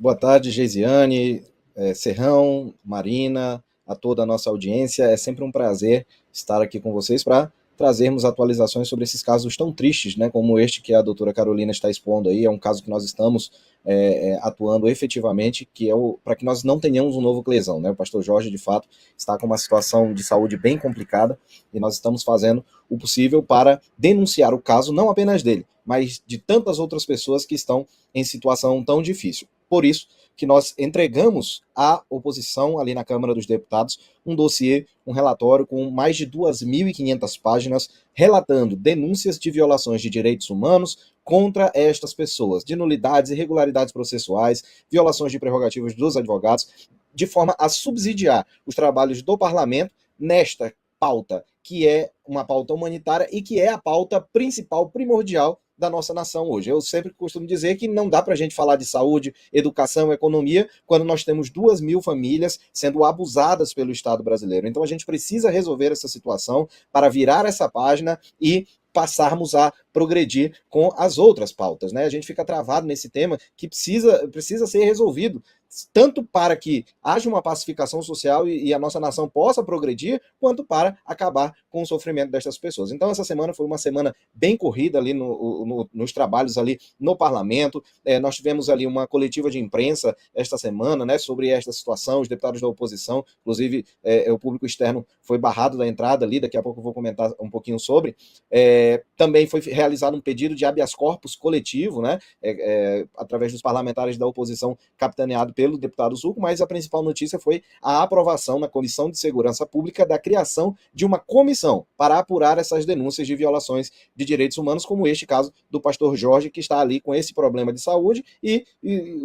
Boa tarde, Geisiane, Serrão, Marina, a toda a nossa audiência. É sempre um prazer estar aqui com vocês para trazermos atualizações sobre esses casos tão tristes, né, como este que a doutora Carolina está expondo aí. É um caso que nós estamos atuando efetivamente, que é para que nós não tenhamos um novo Clesão, né? O pastor Jorge, de fato, está com uma situação de saúde bem complicada e nós estamos fazendo o possível para denunciar o caso, não apenas dele, mas de tantas outras pessoas que estão em situação tão difícil. Por isso que nós entregamos à oposição ali na Câmara dos Deputados um dossiê, um relatório com mais de 2.500 páginas relatando denúncias de violações de direitos humanos contra estas pessoas, de nulidades, irregularidades processuais, violações de prerrogativas dos advogados, de forma a subsidiar os trabalhos do parlamento nesta pauta, que é uma pauta humanitária e que é a pauta principal, primordial da nossa nação hoje. Eu sempre costumo dizer que não dá para a gente falar de saúde, educação, economia, quando nós temos 2.000 famílias sendo abusadas pelo Estado brasileiro. Então a gente precisa resolver essa situação para virar essa página e passarmos a progredir com as outras pautas, né? A gente fica travado nesse tema que precisa ser resolvido, tanto para que haja uma pacificação social e a nossa nação possa progredir, quanto para acabar com o sofrimento destas pessoas. Então essa semana foi uma semana bem corrida ali nos trabalhos ali no parlamento. Nós tivemos ali uma coletiva de imprensa esta semana, né, sobre esta situação. Os deputados da oposição, inclusive o público externo foi barrado da entrada ali, daqui a pouco eu vou comentar um pouquinho sobre. Também foi realizado um pedido de habeas corpus coletivo, né, através dos parlamentares da oposição, capitaneado pelo deputado Zucco, mas a principal notícia foi a aprovação na Comissão de Segurança Pública da criação de uma comissão para apurar essas denúncias de violações de direitos humanos, como este caso do pastor Jorge, que está ali com esse problema de saúde e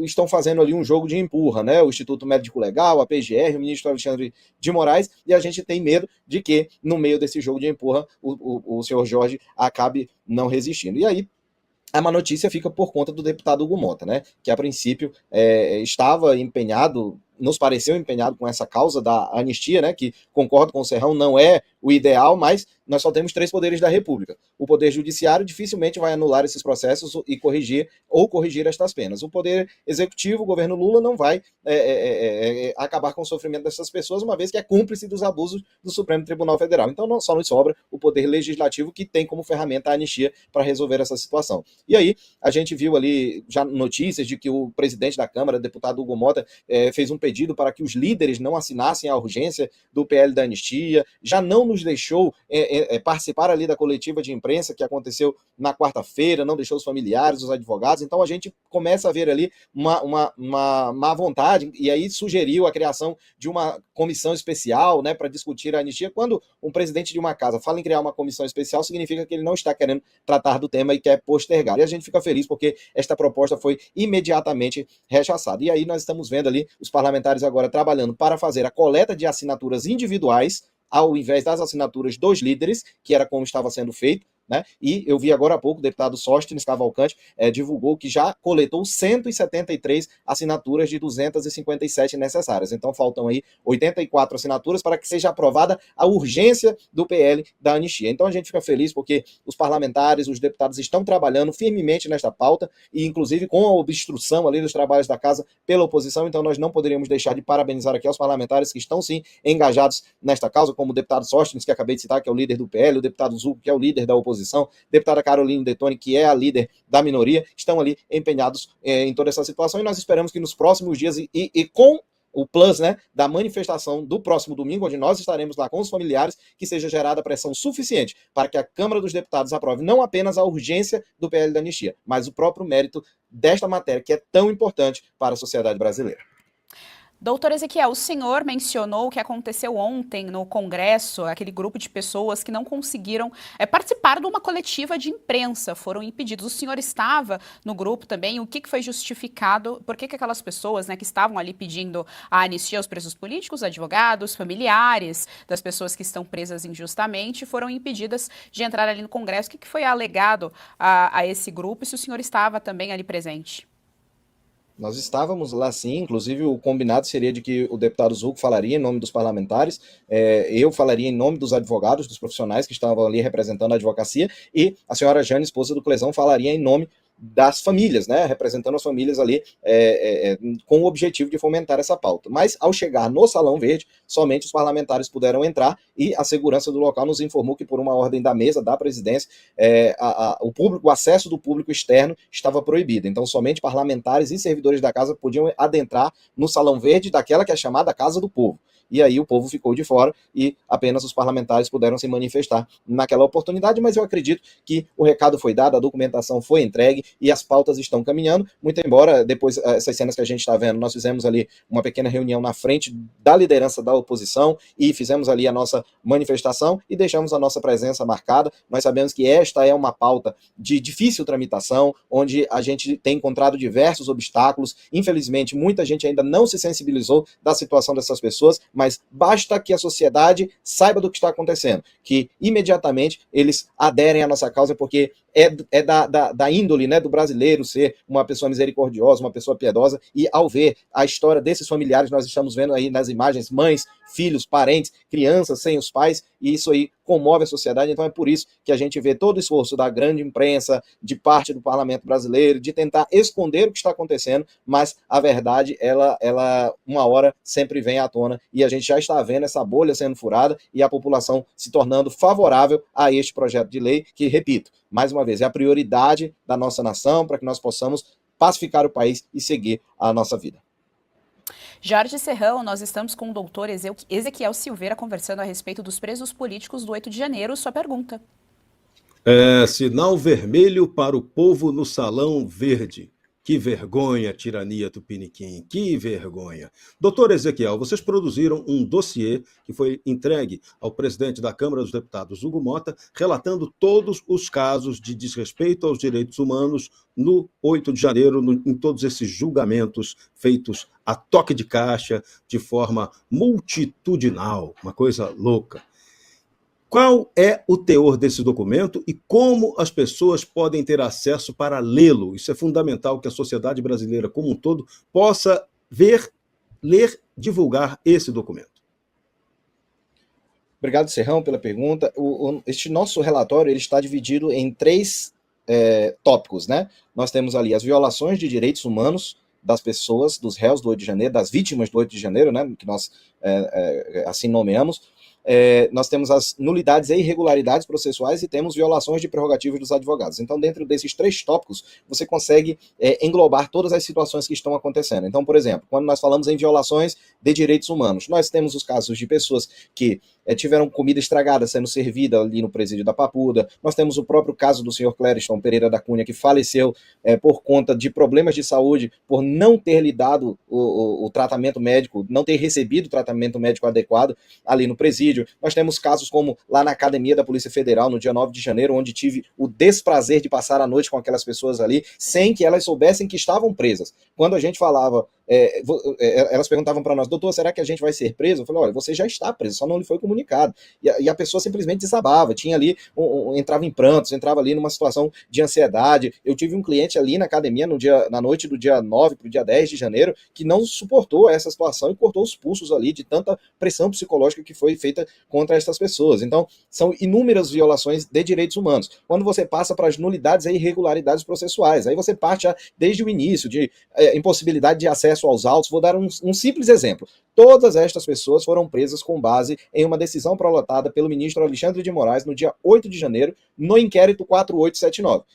estão fazendo ali um jogo de empurra, né? O Instituto Médico Legal, a PGR, o ministro Alexandre de Moraes, e a gente tem medo de que, no meio desse jogo de empurra, o senhor Jorge acabe não resistindo. E aí, a má notícia fica por conta do deputado Hugo Mota, né, que a princípio estava empenhado, nos pareceu empenhado com essa causa da anistia, né, que concordo com o Serrão, não é o ideal, mas nós só temos 3 poderes da República. O Poder Judiciário dificilmente vai anular esses processos e corrigir estas penas. O Poder Executivo, o governo Lula, não vai acabar com o sofrimento dessas pessoas, uma vez que é cúmplice dos abusos do Supremo Tribunal Federal. Então só nos sobra o Poder Legislativo, que tem como ferramenta a anistia para resolver essa situação. E aí, a gente viu ali já notícias de que o presidente da Câmara, deputado Hugo Mota, fez um pedido para que os líderes não assinassem a urgência do PL da anistia, já não nos deixou participar ali da coletiva de imprensa que aconteceu na quarta-feira, não deixou os familiares, os advogados. Então a gente começa a ver ali uma má vontade, e aí sugeriu a criação de uma comissão especial, né, para discutir a anistia. Quando um presidente de uma casa fala em criar uma comissão especial, significa que ele não está querendo tratar do tema e quer postergar. E a gente fica feliz porque esta proposta foi imediatamente rechaçada. E aí nós estamos vendo ali os parlamentares agora trabalhando para fazer a coleta de assinaturas individuais, ao invés das assinaturas dos líderes, que era como estava sendo feito, né? E eu vi agora há pouco o deputado Sóstenes Cavalcante divulgou que já coletou 173 assinaturas de 257 necessárias. Então faltam aí 84 assinaturas para que seja aprovada a urgência do PL da anistia. Então a gente fica feliz porque os parlamentares, os deputados estão trabalhando firmemente nesta pauta e inclusive com a obstrução ali dos trabalhos da casa pela oposição. Então nós não poderíamos deixar de parabenizar aqui aos parlamentares que estão sim engajados nesta causa, como o deputado Sóstenes, que acabei de citar, que é o líder do PL, o deputado Zucco, que é o líder da oposição, deputada Caroline Detoni, que é a líder da minoria, estão ali empenhados em toda essa situação, e nós esperamos que nos próximos dias e com o plus, né, da manifestação do próximo domingo, onde nós estaremos lá com os familiares, que seja gerada pressão suficiente para que a Câmara dos Deputados aprove não apenas a urgência do PL da anistia, mas o próprio mérito desta matéria, que é tão importante para a sociedade brasileira. Doutor Ezequiel, o senhor mencionou o que aconteceu ontem no Congresso, aquele grupo de pessoas que não conseguiram participar de uma coletiva de imprensa, foram impedidos. O senhor estava no grupo também, o que foi justificado, por que aquelas pessoas, né, que estavam ali pedindo a anistia aos presos políticos, advogados, familiares das pessoas que estão presas injustamente, foram impedidas de entrar ali no Congresso? O que foi alegado a esse grupo e se o senhor estava também ali presente? Nós estávamos lá sim, inclusive o combinado seria de que o deputado Zucco falaria em nome dos parlamentares, eu falaria em nome dos advogados, dos profissionais que estavam ali representando a advocacia, e a senhora Jane, esposa do Clesão, falaria em nome das famílias, né, representando as famílias ali com o objetivo de fomentar essa pauta. Mas, ao chegar no Salão Verde, somente os parlamentares puderam entrar e a segurança do local nos informou que, por uma ordem da mesa da presidência, o acesso do público externo estava proibido. Então, somente parlamentares e servidores da casa podiam adentrar no Salão Verde daquela que é chamada Casa do Povo. E aí o povo ficou de fora e apenas os parlamentares puderam se manifestar naquela oportunidade, mas eu acredito que o recado foi dado, a documentação foi entregue e as pautas estão caminhando, muito embora depois essas cenas que a gente está vendo, nós fizemos ali uma pequena reunião na frente da liderança da oposição e fizemos ali a nossa manifestação e deixamos a nossa presença marcada. Nós sabemos que esta é uma pauta de difícil tramitação, onde a gente tem encontrado diversos obstáculos, infelizmente muita gente ainda não se sensibilizou da situação dessas pessoas, mas basta que a sociedade saiba do que está acontecendo, que imediatamente eles aderem à nossa causa, porque é da índole, né, do brasileiro ser uma pessoa misericordiosa, uma pessoa piedosa, e ao ver a história desses familiares, nós estamos vendo aí nas imagens mães, filhos, parentes, crianças sem os pais, e isso aí comove a sociedade. Então é por isso que a gente vê todo o esforço da grande imprensa, de parte do parlamento brasileiro, de tentar esconder o que está acontecendo, mas a verdade, ela uma hora sempre vem à tona, e a gente já está vendo essa bolha sendo furada e a população se tornando favorável a este projeto de lei, que, repito, mais uma vez, é a prioridade da nossa nação para que nós possamos pacificar o país e seguir a nossa vida. Jorge Serrão, nós estamos com o doutor Ezequiel Silveira conversando a respeito dos presos políticos do 8 de janeiro. Sua pergunta. Sinal vermelho para o povo no Salão Verde. Que vergonha, tirania Tupiniquim, que vergonha. Doutor Ezequiel, vocês produziram um dossiê que foi entregue ao presidente da Câmara dos Deputados, Hugo Mota, relatando todos os casos de desrespeito aos direitos humanos no 8 de janeiro, em todos esses julgamentos feitos a toque de caixa, de forma multitudinal, uma coisa louca. Qual é o teor desse documento e como as pessoas podem ter acesso para lê-lo? Isso é fundamental, que a sociedade brasileira como um todo possa ver, ler, divulgar esse documento. Obrigado, Serrão, pela pergunta. Este nosso relatório ele está dividido em 3 tópicos, né? Nós temos ali as violações de direitos humanos das pessoas, dos réus do 8 de janeiro, das vítimas do 8 de janeiro, né? Que nós assim nomeamos. Nós temos as nulidades e irregularidades processuais e temos violações de prerrogativas dos advogados. Então, dentro desses 3 tópicos, você consegue englobar todas as situações que estão acontecendo. Então, por exemplo, quando nós falamos em violações de direitos humanos, nós temos os casos de pessoas que tiveram comida estragada sendo servida ali no presídio da Papuda. Nós temos o próprio caso do senhor Clériston Pereira da Cunha, que faleceu por conta de problemas de saúde, por não ter lhe dado o tratamento médico, não ter recebido o tratamento médico adequado ali no presídio. Nós temos casos como lá na Academia da Polícia Federal, no dia 9 de janeiro, onde tive o desprazer de passar a noite com aquelas pessoas ali, sem que elas soubessem que estavam presas. Quando a gente falava, elas perguntavam para nós, doutor, será que a gente vai ser preso? Eu falei, olha, você já está preso, só não lhe foi comunicado. E a pessoa simplesmente desabava, tinha ali, entrava em prantos, entrava ali numa situação de ansiedade. Eu tive um cliente ali na academia na noite do dia 9 para o dia 10 de janeiro, que não suportou essa situação e cortou os pulsos ali de tanta pressão psicológica que foi feita contra essas pessoas. Então, são inúmeras violações de direitos humanos. Quando você passa para as nulidades e irregularidades processuais, aí você parte já desde o início de impossibilidade de acesso aos autos. Vou dar um simples exemplo. Todas estas pessoas foram presas com base em uma decisão prolatada pelo ministro Alexandre de Moraes no dia 8 de janeiro, no inquérito 4879.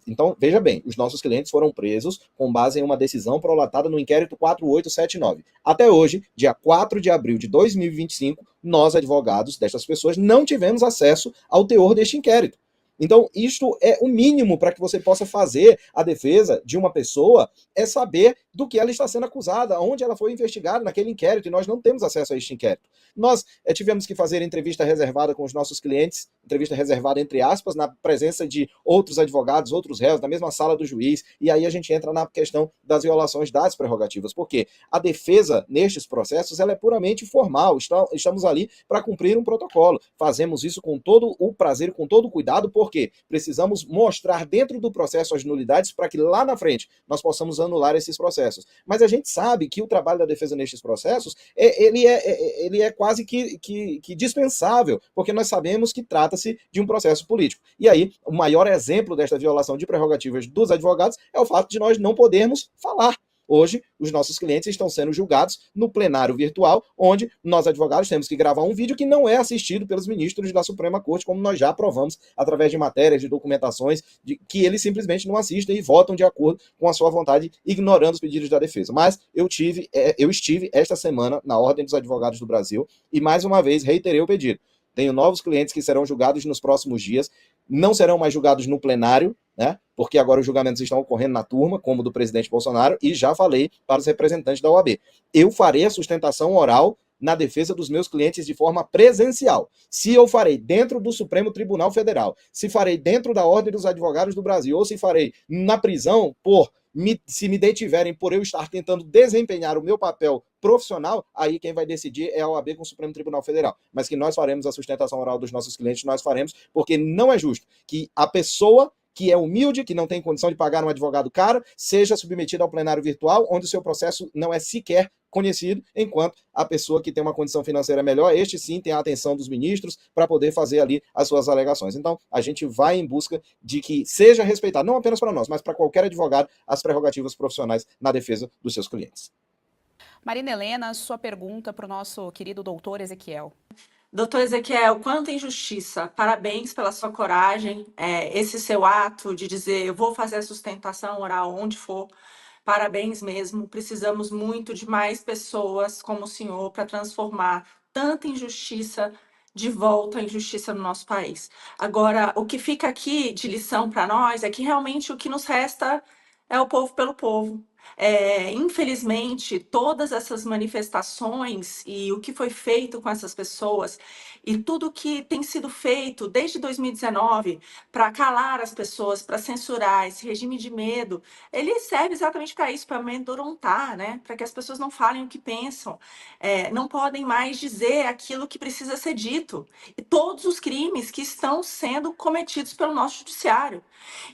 Então, veja bem, os nossos clientes foram presos com base em uma decisão prolatada no inquérito 4879. Até hoje, dia 4 de abril de 2025, nós, advogados destas pessoas, não tivemos acesso ao teor deste inquérito. Então, isto é o mínimo para que você possa fazer a defesa de uma pessoa, é saber do que ela está sendo acusada, onde ela foi investigada naquele inquérito, e nós não temos acesso a este inquérito. Nós tivemos que fazer entrevista reservada com os nossos clientes, entrevista reservada entre aspas, na presença de outros advogados, outros réus, na mesma sala do juiz, e aí a gente entra na questão das violações das prerrogativas, porque a defesa nestes processos ela é puramente formal, estamos ali para cumprir um protocolo, fazemos isso com todo o prazer, com todo o cuidado, porque precisamos mostrar dentro do processo as nulidades para que lá na frente nós possamos anular esses processos. processos. Mas a gente sabe que o trabalho da defesa nestes processos, ele é quase que dispensável, porque nós sabemos que trata-se de um processo político. E aí, o maior exemplo desta violação de prerrogativas dos advogados é o fato de nós não podermos falar. Hoje, os nossos clientes estão sendo julgados no plenário virtual, onde nós, advogados, temos que gravar um vídeo que não é assistido pelos ministros da Suprema Corte, como nós já aprovamos através de matérias, de documentações, que eles simplesmente não assistem e votam de acordo com a sua vontade, ignorando os pedidos da defesa. Mas eu estive esta semana na Ordem dos Advogados do Brasil e, mais uma vez, reiterei o pedido. Tenho novos clientes que serão julgados nos próximos dias, não serão mais julgados no plenário, né? Porque agora os julgamentos estão ocorrendo na turma, como o do presidente Bolsonaro, e já falei para os representantes da OAB. Eu farei a sustentação oral na defesa dos meus clientes de forma presencial. Se eu farei dentro do Supremo Tribunal Federal, se farei dentro da Ordem dos Advogados do Brasil, ou se farei na prisão se me detiverem por eu estar tentando desempenhar o meu papel profissional, aí quem vai decidir é a OAB com o Supremo Tribunal Federal. Mas que nós faremos a sustentação oral dos nossos clientes, nós faremos, porque não é justo que a pessoa que é humilde, que não tem condição de pagar um advogado caro, seja submetida ao plenário virtual, onde o seu processo não é sequer conhecido, enquanto a pessoa que tem uma condição financeira melhor, este sim tem a atenção dos ministros para poder fazer ali as suas alegações. Então, a gente vai em busca de que seja respeitado, não apenas para nós, mas para qualquer advogado, as prerrogativas profissionais na defesa dos seus clientes. Marina Helena, sua pergunta para o nosso querido doutor Ezequiel. Doutor Ezequiel, quanta injustiça. Parabéns pela sua coragem, esse seu ato de dizer eu vou fazer a sustentação oral onde for. Parabéns mesmo. Precisamos muito de mais pessoas como o senhor para transformar tanta injustiça de volta à injustiça no nosso país. Agora, o que fica aqui de lição para nós é que realmente o que nos resta é o povo pelo povo. Infelizmente, todas essas manifestações e o que foi feito com essas pessoas e tudo que tem sido feito desde 2019 para calar as pessoas, para censurar esse regime de medo, ele serve exatamente para isso, para amedrontar, né? Para que as pessoas não falem o que pensam, não podem mais dizer aquilo que precisa ser dito, e todos os crimes que estão sendo cometidos pelo nosso judiciário.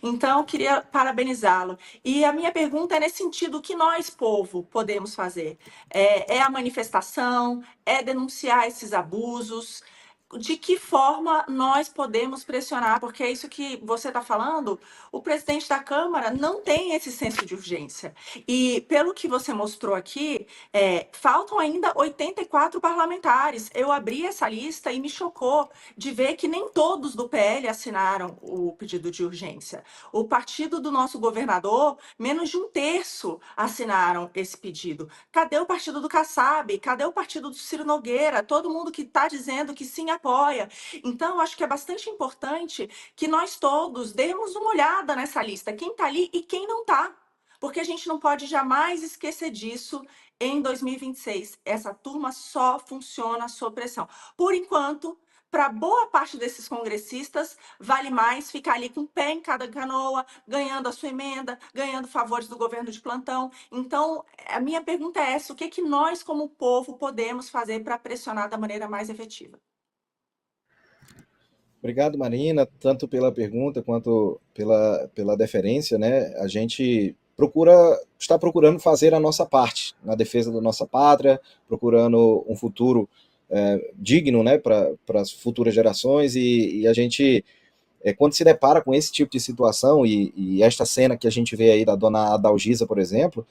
Então, eu queria parabenizá-lo. E a minha pergunta é nesse sentido: o que nós, povo, podemos fazer? É a manifestação? É denunciar esses abusos? De que forma nós podemos pressionar? Porque é isso que você está falando, o presidente da Câmara não tem esse senso de urgência. E pelo que você mostrou aqui, faltam ainda 84 parlamentares. Eu abri essa lista e me chocou de ver que nem todos do PL assinaram o pedido de urgência. O partido do nosso governador, menos de 1/3 assinaram esse pedido. Cadê o partido do Kassab? Cadê o partido do Ciro Nogueira? Todo mundo que está dizendo que sim apoia. Então, acho que é bastante importante que nós todos demos uma olhada nessa lista, quem está ali e quem não está. Porque a gente não pode jamais esquecer disso em 2026. Essa turma só funciona sob pressão. Por enquanto, para boa parte desses congressistas, vale mais ficar ali com o pé em cada canoa, ganhando a sua emenda, ganhando favores do governo de plantão. Então, a minha pergunta é essa: o que nós, como povo, podemos fazer para pressionar da maneira mais efetiva? Obrigado, Marina, tanto pela pergunta quanto pela deferência, né? A gente está procurando fazer a nossa parte na defesa da nossa pátria, procurando um futuro digno, né, para as futuras gerações, e a gente, quando se depara com esse tipo de situação, e esta cena que a gente vê aí da dona Adalgisa, por exemplo,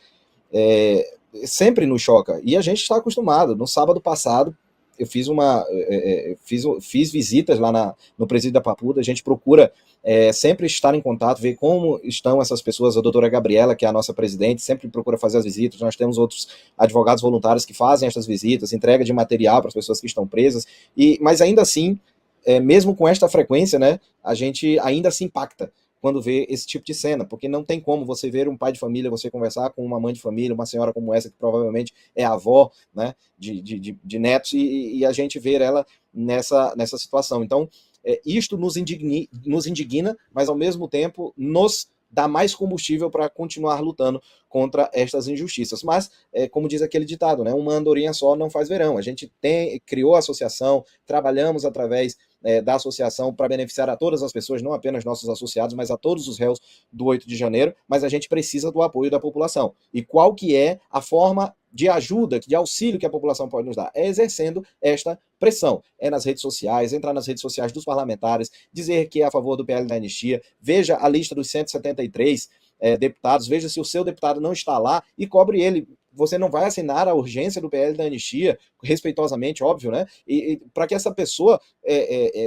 sempre nos choca, e a gente está acostumado. No sábado passado, eu fiz visitas lá no presídio da Papuda. A gente procura sempre estar em contato, ver como estão essas pessoas. A doutora Gabriela, que é a nossa presidente, sempre procura fazer as visitas. Nós temos outros advogados voluntários que fazem essas visitas, entrega de material para as pessoas que estão presas, mas ainda assim, mesmo com esta frequência, né, a gente ainda se impacta quando vê esse tipo de cena, porque não tem como você ver um pai de família, você conversar com uma mãe de família, uma senhora como essa, que provavelmente é avó, né, de netos, e a gente ver ela nessa situação. Então, isto nos indigna, mas ao mesmo tempo nos dar mais combustível para continuar lutando contra estas injustiças. Mas, como diz aquele ditado, né, uma andorinha só não faz verão. A gente criou a associação, trabalhamos através da associação para beneficiar a todas as pessoas, não apenas nossos associados, mas a todos os réus do 8 de janeiro, mas a gente precisa do apoio da população. E qual que é a forma de ajuda, de auxílio que a população pode nos dar? É exercendo esta pressão. É nas redes sociais, entrar nas redes sociais dos parlamentares, dizer que é a favor do PL da anistia, veja a lista dos 173 deputados, veja se o seu deputado não está lá e cobre ele. Você não vai assinar a urgência do PL da anistia, respeitosamente, óbvio, né? E para que essa pessoa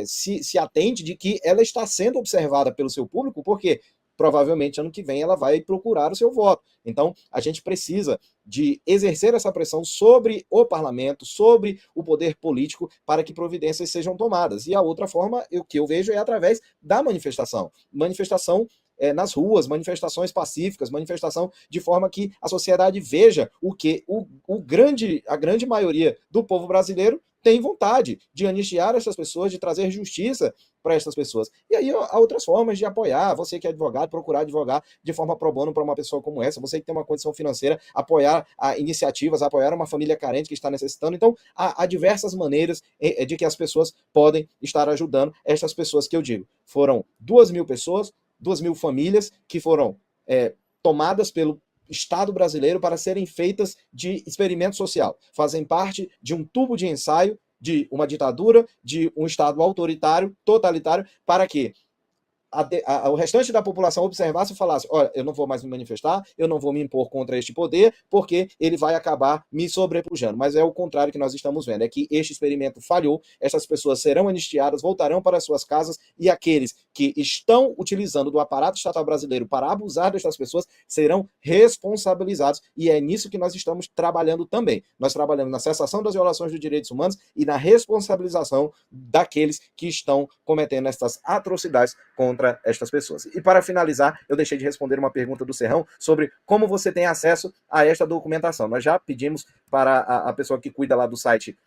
se atente de que ela está sendo observada pelo seu público, porque provavelmente ano que vem ela vai procurar o seu voto. Então, a gente precisa de exercer essa pressão sobre o parlamento, sobre o poder político, para que providências sejam tomadas. E a outra forma, o que eu vejo, é através da manifestação. Manifestação nas ruas, manifestações pacíficas, manifestação de forma que a sociedade veja o que a grande maioria do povo brasileiro tem vontade de anistiar essas pessoas, de trazer justiça para essas pessoas. E aí há outras formas de apoiar. Você que é advogado, procurar advogar de forma pro bono para uma pessoa como essa. Você que tem uma condição financeira, apoiar iniciativas, apoiar uma família carente que está necessitando. Então, há diversas maneiras de que as pessoas podem estar ajudando essas pessoas que eu digo. Foram 2.000 pessoas, 2.000 famílias que foram tomadas pelo Estado brasileiro para serem feitas de experimento social. Fazem parte de um tubo de ensaio de uma ditadura, de um Estado autoritário, totalitário, para que o restante da população observasse e falasse: olha, eu não vou mais me manifestar, eu não vou me impor contra este poder, porque ele vai acabar me sobrepujando. Mas é o contrário que nós estamos vendo, é que este experimento falhou, essas pessoas serão anistiadas, voltarão para suas casas, e aqueles que estão utilizando do aparato estatal brasileiro para abusar destas pessoas serão responsabilizados, e é nisso que nós estamos trabalhando também. Nós trabalhamos na cessação das violações dos direitos humanos e na responsabilização daqueles que estão cometendo essas atrocidades contra estas pessoas. E para finalizar, eu deixei de responder uma pergunta do Serrão sobre como você tem acesso a esta documentação. Nós já pedimos para a pessoa que cuida lá do site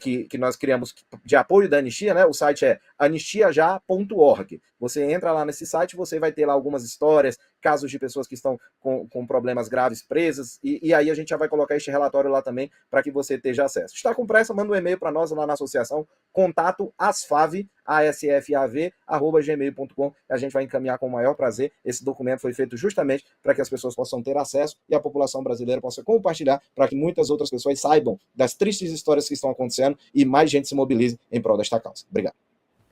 que nós criamos de apoio da anistia, né? O site é anistiajá.org. Você entra lá nesse site, você vai ter lá algumas histórias, casos de pessoas que estão com problemas graves presas, e aí a gente já vai colocar este relatório lá também para que você esteja acesso. Está com pressa? Manda um e-mail para nós lá na associação, contato asfav@gmail.com. A gente vai encaminhar com o maior prazer. Esse documento foi feito justamente para que as pessoas possam ter acesso e a população brasileira possa compartilhar, para que muitas outras pessoas saibam das tristes histórias que estão acontecendo e mais gente se mobilize em prol desta causa. Obrigado.